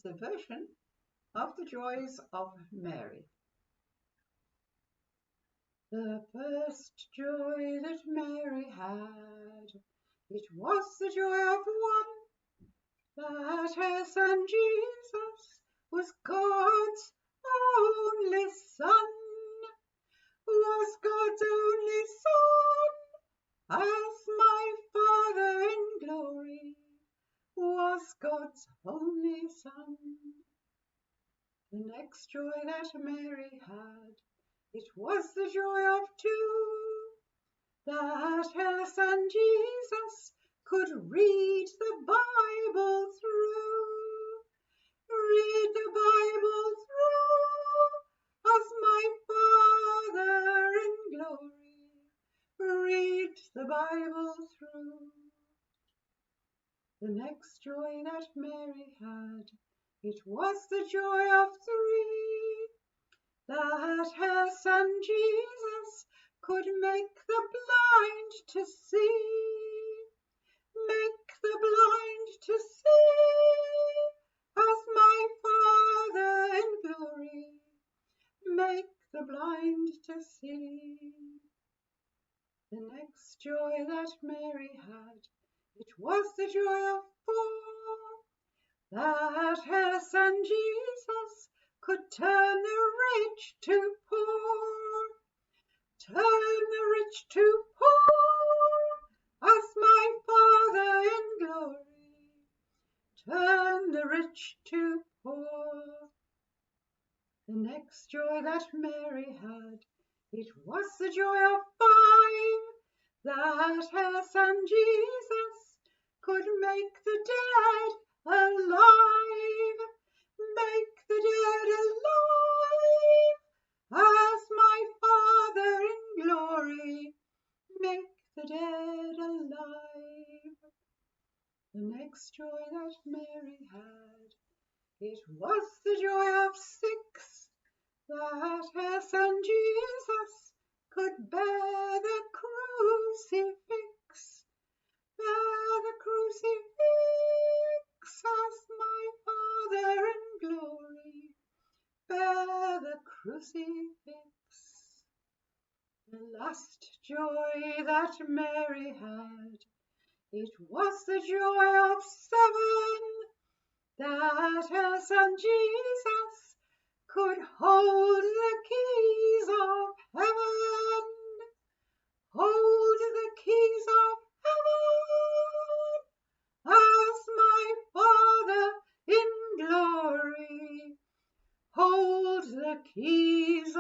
the version of the joys of Mary. The first joy that Mary had, it was the joy of one, that her son Jesus was God's only Son, was God's only Son, as my Father in glory was God's only Son. The next joy that Mary had, it was the joy of two, that her son Jesus could read the Bible through. Read the Bible through, as my Father in glory. Read the Bible through. The next joy that Mary had, it was the joy of three, that her son Jesus could make the blind to see. Make the blind to see, as my Father in glory. Make the blind to see. The next joy that Mary had, it was the joy of four, that her son Jesus could turn the rich to poor. Turn the rich to poor, as my Father in glory. Turn the rich to poor. The next joy that Mary had, it was the joy of five, that her son Jesus could make the dead alive. Make the dead alive, as my Father in glory. Make the dead alive. The next joy that Mary had, it was the joy of six, that her son Jesus could bear the crucifix. Bear the crucifix, as my Father in glory. Bear the crucifix. The last joy that Mary had, it was the joy of seven, that her son Jesus could hold the keys of heaven. Hold the keys of heaven, as my Father in glory. Hold the keys